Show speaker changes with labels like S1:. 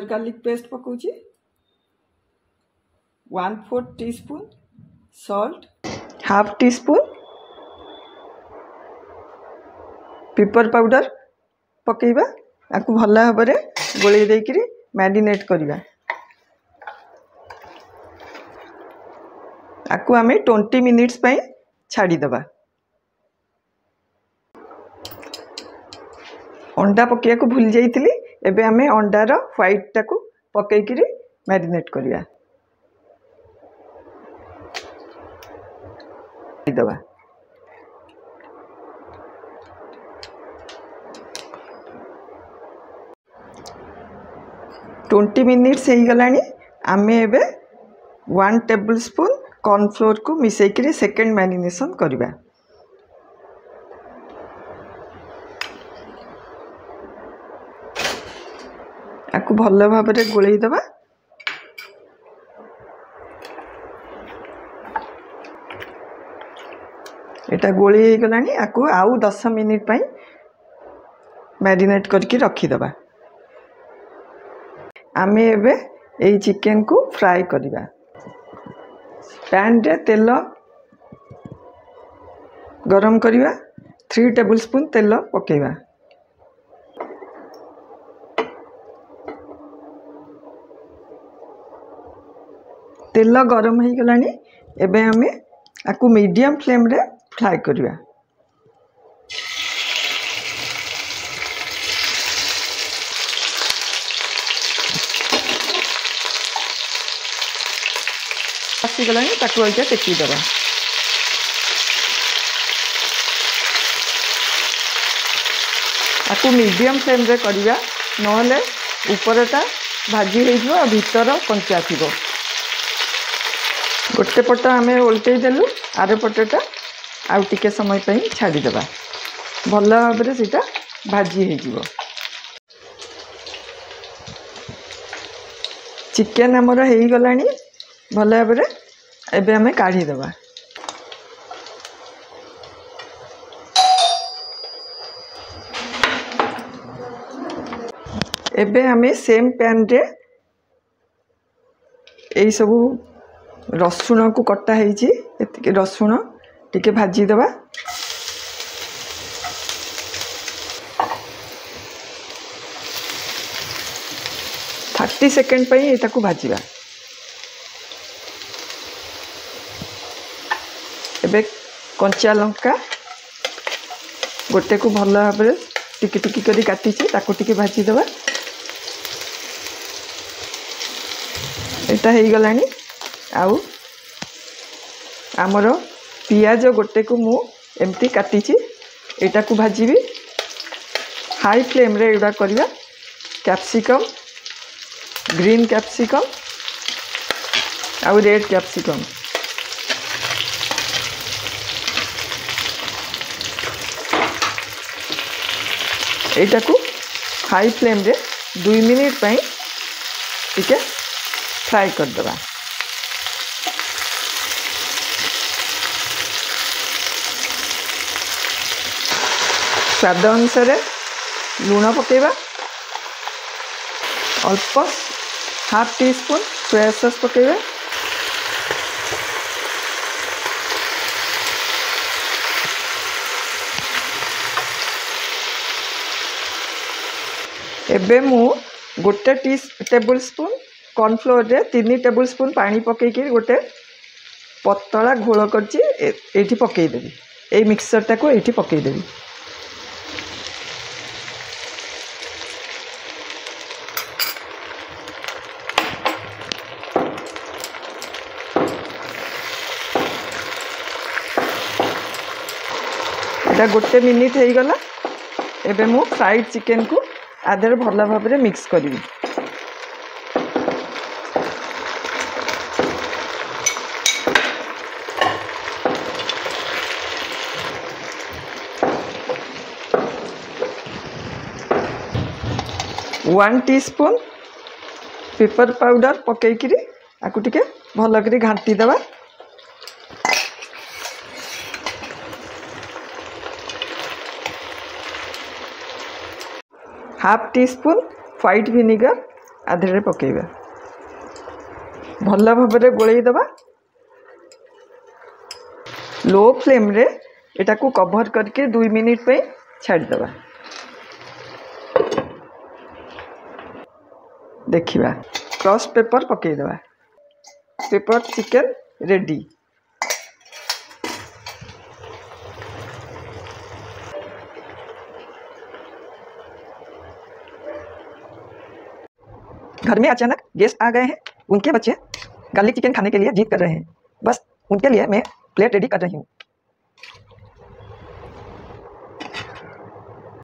S1: Ginger garlic paste पकाउची 1/4 teaspoon salt half teaspoon pepper powder पकेबा आपको भल भाव में गोले देकरी मैरिनेट करवा आपको आम 20 मिनिट्स छाड़ीदबा अंडा पकड़ा को भूल जाइली एबे आमे अंडार व्हाइट टाको पकईकरी मैरिनेट करवा दबा 20 मिनिट्स हो गलानी आमे एबे 1 टेबल स्पून कॉर्नफ्लोर को मिसेकरी सेकेंड मैरिनेशन करवा आपको भल भाव में गोलई दबा एटा गोली हो गलानी आपको आउ 10 मिनिट पई मैरिनेट करके रखीदबा आमे एबे एई चिकन को फ्राई करवा पैन रे तेल गरम करवा 3 टेबल स्पून तेल पकेवा तेल गरम हो गलानी एबे आमे आकु मीडियम फ्लेम रे फ्राई करवा आसीगला ताकू आइटा टेकीदबा आपको मीडियम फ्लेम रे करवा नहले ऊपरटा भाजी हो भीतर कंचा थी गोटे पट आम ओल्टे देलु आर पटटा आउ टिके समय पर छाड़ीदबा भल भाव में सीटा भाजी हो चिकेन आमर हो गलानी भल भाव में एबे आमे काढ़ीदबा एबे आमे सेम पैन रे यही सब रसुण को कटा है रसुण टिके भाजीदबा थर्टी सेकेंड पर ये भाजवा एबे कंचा लंका गोटे को भल भाव में टिकी टिकी करी काटी ताकू टिके भाजीदबा एटा हो गलानी आउ आमर पियाज गोटे को मु एमती काटी एटा को भाजीबी हाई फ्लेम रे एडा करवा कैप्सिकम ग्रीन कैप्सिकम आउ रेड कैप्सिकम एटा को हाई फ्लेम रे 2 मिनिट पई टिके फ्राई कर दबा स्वाद अनुसार लूण पकेबा अल्प half teaspoon soya sauce पकेबा एबे मु गोटे टेबल स्पून कॉर्नफ्लोर रे 3 टेबल स्पून पानी पकईकि गोटे पतला घोल कर पकईदेवी ये मिक्सरटा को ये पकईदेवी एटा गोटे मिनिट हो गला एबे मु फ्राइड चिकन को आधर भल भाव में मिक्स करी 1 टीस्पून पेपर पाउडर पकईकरी आपको टिके भल कर घाटी दबा half tea spoon white vinegar आधे पकेबा भल भाव गोलई दबा लो फ्लेम रे एटा को कवर करके 2 मिनिट पे छाड़ दबा। देखिबा क्रश पेपर पकई दबा। Pepper chicken ready. घर में अचानक गेस्ट आ गए हैं, उनके बच्चे गार्लिक चिकन खाने के लिए जिद कर रहे हैं, बस उनके लिए मैं प्लेट रेडी कर रही हूँ।